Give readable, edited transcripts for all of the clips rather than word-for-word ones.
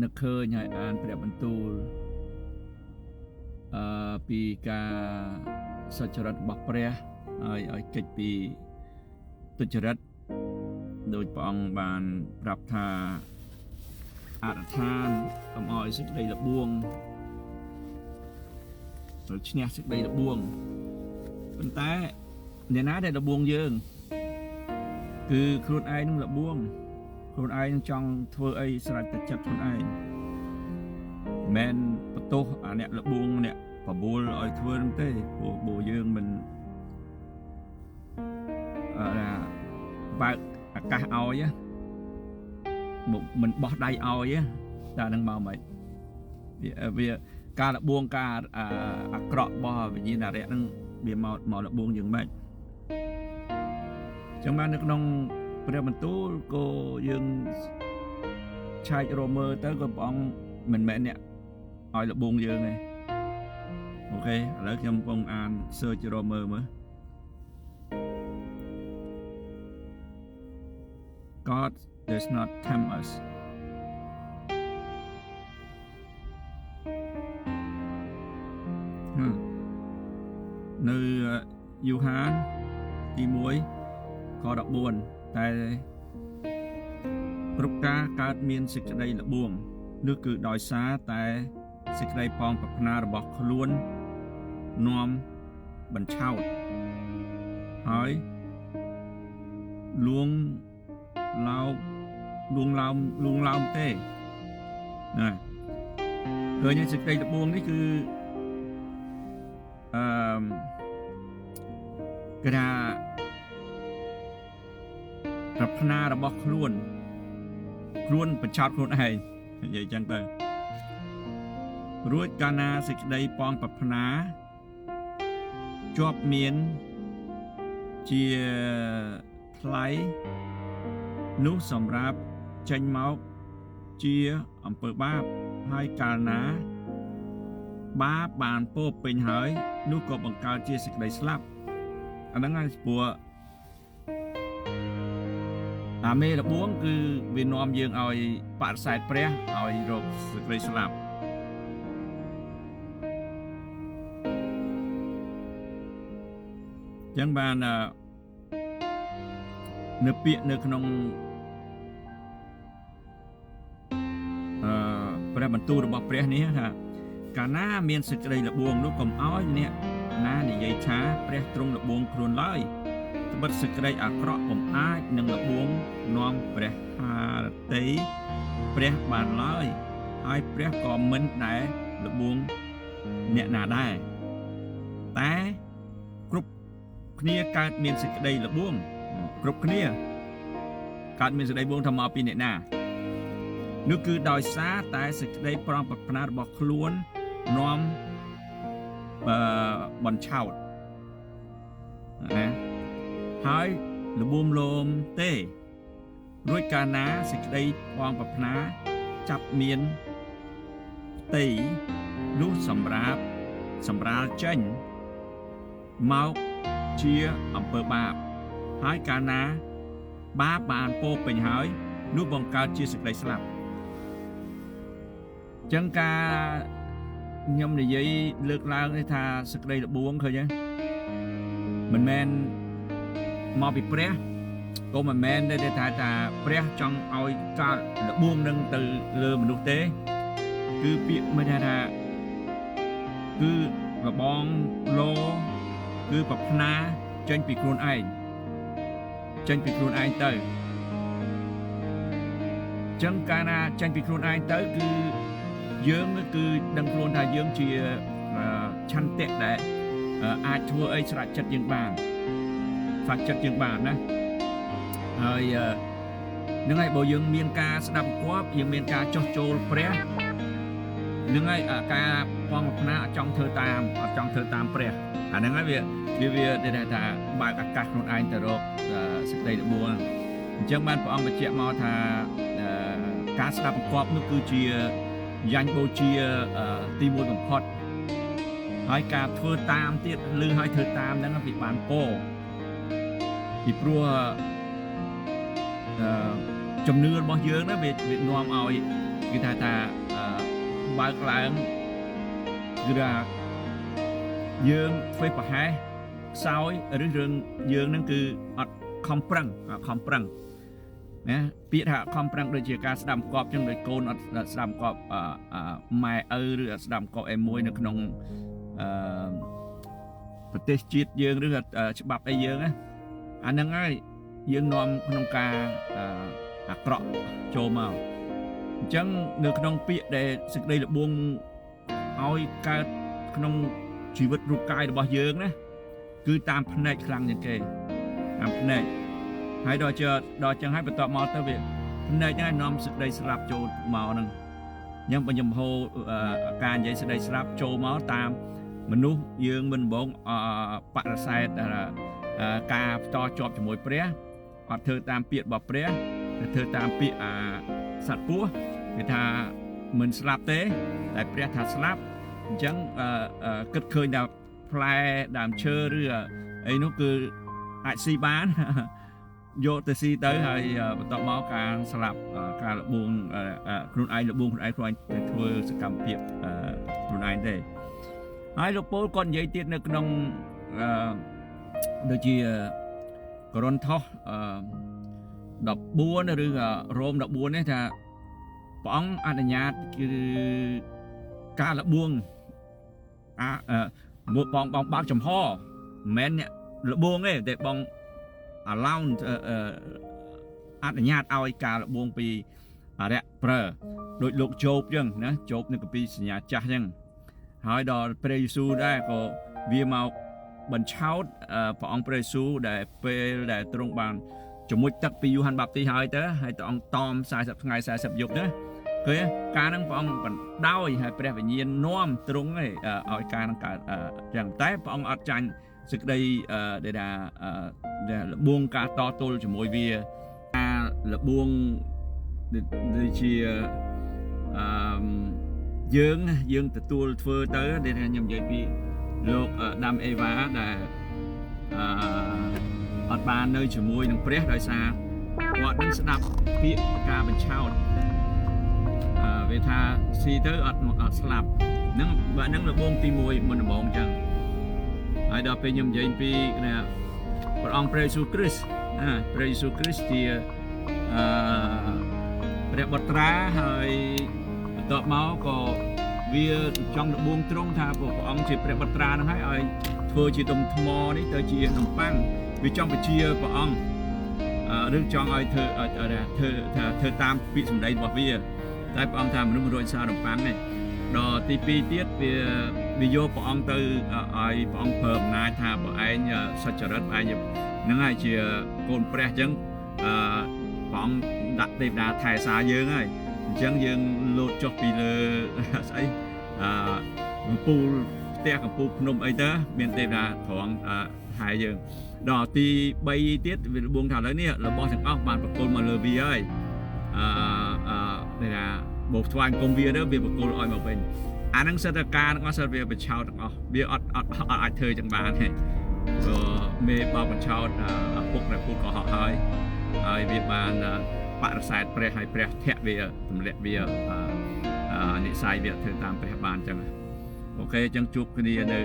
នឹកឃើញហើយអានព្រះបន្ទូលពីការសុចរិតរបស់ព្រះហើយឲ្យកិច្ចពីទុច្ចរិតដោយព្រះអង្គបានប្រាប់ថាអធិដ្ឋានកុំឲ្យសេចក្តីល្បួងឬឈ្នះសេចក្តីល្បួងប៉ុន្តែអ្នកណាដែលល្បួងយើងគឺខ្លួនឯងនឹងល្បួងខ្លួនឯងនឹងចង់ធ្វើអីស្រេចតែចិត្តខ្លួនឯងមិនបន្ទោសអាអ្នកល្បួងអ្នកបបួលឲ្យធ្វើនឹងទេព្រោះយើងមិនបើកអាកាសឲ្យមិនបោះដៃឲ្យតែនឹងមកមិនវាការល្បួងការអាក្រក់របស់វិញ្ញាណរៈនឹងវាមកល្បួងយើងមិនចឹងបាននៅក្នុងព្រះបន្ទូលក៏យើងឆែករមើលទៅក៏ព្រះអង្គមិនមែនអ្នកឲ្យល្បួងយើងទេអូខេឥឡូវខ្ញុំកំពុងអាន search រមើលមើល God does not tempt usនៅយូហានទី1ខ14តែគ្រប់ការកើតមានសេចក្តីល្បួងនោះគឺដោយសារតែសេចក្តីប៉ងប្រាថ្នារបស់ខ្លួននាំបញ្ឆោតហើយលួងឡោមទេណាឃើញសេចក្តីល្បួងនេះគឺគេថាប្រាថ្នារបស់ខ្លួនបញ្ឆោតខ្លួនឯងនិយាយចឹងទៅរួចកាលណាសេចក្តីប៉ងប្រាថ្នាជាប់មានជាថ្លៃនោះសម្រាប់ចេញមកជាអំពើបាបហើយកាលណាបាបបានពោពេញហើយនោះក៏បង្កើតជាសេចក្តីស្លាប់អាហ្នឹងហើយព្រោះអាមេល្បួងគឺវានាំយើងឲ្យបដិសេធព្រះឲ្យរកសេចក្តីស្លាប់ចឹងបាននៅពាក្យនៅក្នុងព្រះបន្ទូលរបស់ព្រះនេះថាកាលណាមានសេចក្តីល្បួងនោះកុំឲ្យអ្នកណានិយាយថាព្រះទ្រង់ល្បួងខ្លួនឡើយត្បិតសេចក្តីអាក្រក់ពុំអាចនឹងល្បួងនាំព្រះハរតីព្រះបានឡើយហើយព្រះក៏មិនដែលល្បួងអ្នកណាដែរតែគ្រប់គ្នាកើតមានសេចក្តីល្បួងគ្រប់គ្នាកើតមានសេចក្តីល្បួងថាមកពីអ្នកណានោះគឺដោយសារតែសេចក្តីប្រងប្រាថ្នារបស់ខ្លួននាំបញ្ឆោតណាហើយល្បួងលោមទេរួចកាលណាសេចក្តីប្រងប្រាថ្នាចាប់មានផ្ទៃនោះសម្រាលចេញមកជាអំពើបាបហើយកាលណាបាបបានពោពេញហើយនោះបង្កើតជាសេចក្តីស្លាប់ចឹងការខ្ញុំនិយាយលើកឡើងនេះថាសេចក្តីល្បួងឃើញទេមិនមែនមកពីព្រះក៏មិនមែនទេថាព្រះចង់ឲ្យកើតល្បួងនឹងទៅលើមនុស្សទេគឺពាក្យមិនថាគឺរបងលោគឺប្រាថ្នាចេញពីខ្លួនឯងទៅចឹងកាលណាចេញពីខ្លួនឯងទៅគឺយើងគឺដឹងខ្លួនថាយើងជាឆន្ទៈដែលអាចធ្វើអីស្រេចចិត្តយើងបានណាហើយនឹងហើយបើយើងមានការស្ដាប់គប់យើងមានការចោះចូលព្រះនឹងហើយការបងប្រាថ្នាអត់ចង់ធ្វើតាមព្រះអាហ្នឹងហើយវាថាបើកឱកាសខ្លួនឯងទៅរកសេចក្តីល្បួងអញ្ចឹងបានព្រះអង្គបញ្ជាក់មកថាការស្ដាប់បង្គាប់នោះគឺជាយ៉ាញ់បូជាទី1បំផុតហើយការធ្វើតាមទៀតឬឲ្យធ្វើតាមហ្នឹងវាបានពោពីព្រោះជំនឿរបស់យើងណាវានាំឲ្យ គឺថាបើកឡើងគឺថាយើងធ្វើប្រហែសខ្សោយឬរឿងយើងហ្នឹងគឺអត់ខំប្រឹងណាពាក្យថាខំប្រឹងដូចជាការស្ដាប់កប់ចឹងដោយកូនអត់ស្ដាប់កប់ម៉ែឪឬអត់ស្ដាប់កប់អីមួយនៅក្នុងប្រទេសជាតិយើងឬច្បាប់អីយើងណាអាហ្នឹងហើយយើងនាំក្នុងការអាក្រក់ចូលមកអញ្ចឹងនៅក្នុងពាក្យដែលសេចក្តីល្បួងឲ្យកើតក្នុងជីវិតរូបកាយរបស់យើងណាគឺតាមភ្នែកខ្លាំងជាងគេតាមភ្នែកហើយដល់ចឹងហើយបន្ទាប់មកទៅវាភ្នែកហ្នឹងនាំសេចក្តីស្លាប់ចូលមកហ្នឹងអញ្ចឹងបញ្ញមហោការនិយាយសេចក្តីស្លាប់ចូលមកតាមមនុស្សយើងមិនដំបងបរិស័ទការបន្តជាប់ជាមួយព្រះអត់ធ្វើតាមពាក្យរបស់ព្រះធ្វើតាមពាក្យសត្វពស់គេថាមិនស្លាប់ទេតែព្រះថាស្លាប់អញ្ចឹងគិតឃើញថាផ្លែដើមឈើឬអីនោះគឺអាចស៊ីបានយកទៅស៊ីទៅហើយបន្ទាប់មកការស្លាប់ការលបួងខ្លួនឯងលបួងខ្លួនឯងទៅធ្វើសកម្មភាពខ្លួនឯងទេហើយលោកពលគាត់និយាយទៀតនៅក្នុងដូចជាកូរិនថូស14ឬរ៉ូម14នេះថាព្រះអង្គអនុញ្ញាតគឺការលបួងបងបើកចំហមិនមែនអ្នកលបួងទេតែបង allow អនុញ្ញាតឲ្យការលបួងពីអរិយប្រើដោយលោកជោបចឹងណាជោបនៅកាពីសញ្ញាចាស់ចឹងហើយដល់ព្រះយេស៊ូវដែរក៏វាមកបញ្ឆោតព្រះអង្គព្រះយេស៊ូវដែលពេលដែលទ្រង់បានជំមុជទឹកពីយូហានបាបទីហើយទៅហើយព្រះអង្គតម40ថ្ងៃ40យប់ណាឃើញការហ្នឹងព្រះអង្គបណ្ដោយហើយព្រះវិញ្ញាណនាំទ្រង់ឲ្យការហ្នឹងកើតចឹងតែព្រះអង្គអត់ចាញ់សេចក្តីដែលថាលបួងការតទល់ជាមួយវាការលបួងដូចជាយើងទទួលធ្វើទៅដែលខ្ញុំនិយាយពីលោកដាំអេវ៉ាដែលអត់បាននៅជាមួយនឹងព្រះដោយសារគាត់នឹងស្ដាប់ពាក្យការបញ្ឆោតវាថាស៊ីទៅអត់ស្លាប់ហ្នឹងបើហ្នឹងលបួងទី1មុនដំបូងអញ្ចឹងហើយដល់ពេលខ្ញុំនិយាយពីព្រះអង្គព្រះយេស៊ូវគ្រីស្ទព្រះយេស៊ូវគ្រីស្ទជាព្រះបុត្រាហើយបន្ទាប់មកក៏វាចង់លបួងត្រង់ថាព្រះអង្គជាព្រះបុត្រាហ្នឹងហើយឲ្យធ្វើជាដុំថ្មនេះទៅជានំប៉័ងវាចង់បញ្ជាព្រះអង្គឬចង់ឲ្យធ្វើតាមពាក្យសម្ដីរបស់វាតែព្រះអង្គថាមនុស្សរួចសារនំប៉័ងនេះដល់ទី2ទៀតវាយកព្រះអង្គទៅឲ្យព្រះអង្គប្រើអំណាចថាបើឯងសុចរិតឯងហ្នឹងហើយជាកូនព្រះអញ្ចឹងព្រះអង្គដាក់ទេវតាថែសារយើងហើយអញ្ចឹងយើងលោតចុះពីលើស្អីកំពូលផ្ទះកំពូលភ្នំអីទៅមានទេវតាត្រង់ថែយើងដល់ទី3ទៀតវាលបួងថាឥឡូវនេះរបស់ទាំងអស់បានប្រគល់មកលើវាហើយនេះថាបោកថ្វាយអង្គមវាទៅវាប្រគល់ឲ្យមកវិញអាហ្នឹងសិតតែការទាំងអស់សិតវាបញ្ឆោតទាំងអស់វាអត់អាចធ្វើចឹងបានទេព្រោះមេបោកបញ្ឆោតឪពុកដែលពុកកុហកហើយវាបានបរិស័ទព្រះហើយព្រះធាក់វាទម្លាក់វានិស័យវាធ្វើតាមព្រះបានចឹងអូខេចឹងជួបគ្នានៅ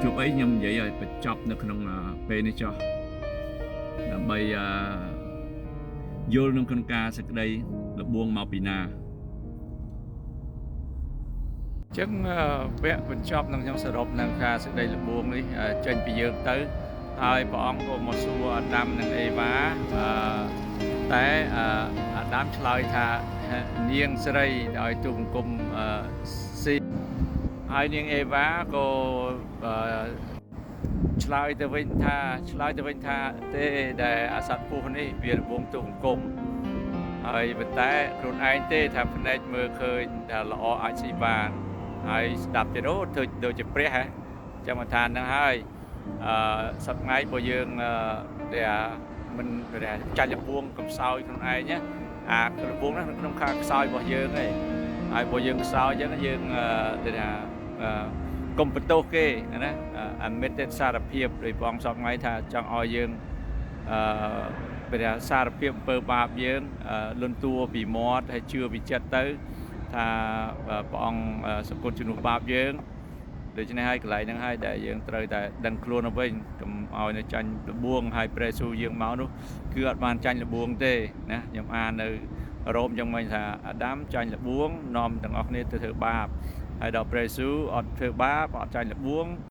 ជួបអីខ្ញុំនិយាយឲ្យបញ្ចប់នៅក្នុងពេលនេះចុះដើម្បីយល់ក្នុងក្នុងការសេចក្តីលបួងមកពីណាចឹងវគ្គបញ្ចប់នឹងខ្ញុំសរុបនឹងការសេចក្តីលបួងនេះចេញពីយើងទៅហើយព្រះអង្គក៏មកសួរអាដាមនិងអេវ៉ាតែអាដាមឆ្លើយថានាងស្រីឲ្យទូបង្គំស៊ីហើយនាងអេវ៉ាក៏ឆ្លើយទៅវិញថាទេដែលអាសត្វពស់នេះវារបងទូបង្គំហើយប៉ុន្តែខ្លួនឯងទេថាភ្នែកមើលឃើញថាល្អអាចស៊ីបានហើយស្ដាប់ទៀតធ្វើដូចជាព្រះហ៎ចាំមកថាហ្នឹងហើយសប្ងៃបើយើងដែលមិនចាញ់លបួងកំសោយខ្លួនឯងណាអាលបួងហ្នឹងក្នុងខាងខ្សោយរបស់យើងឯងហើយបើយើងខ្សោយអញ្ចឹងយើងដែលថាកុំបន្ទោសគេណាអាមេតទេសារភាពដោយព្រះអង្គសពថ្ងៃថាចង់ឲ្យយើង ព្រះសារភាពអំពើបាបយើងលន់តួពីមាត់ហើយជឿពីចិត្តទៅថាព្រះអង្គសក្តិជំនួសបាបយើងដូច្នេះហើយកន្លែងហ្នឹងហើយដែលយើងត្រូវតែដឹងខ្លួនទៅវិញកុំឲ្យនៅចាញ់លបួងហើយព្រះយេស៊ូវយើងមកនោះគឺអត់បានចាញ់លបួងទេណាខ្ញុំអាននៅរ៉ូមចឹងមិញថាអាដាមចាញ់លបួងនាំទាំងអស់គ្នាទៅធ្វើបាបហើយដល់ព្រះយេស៊ូវអត់ធ្វើបាបអត់ចាញ់លបួង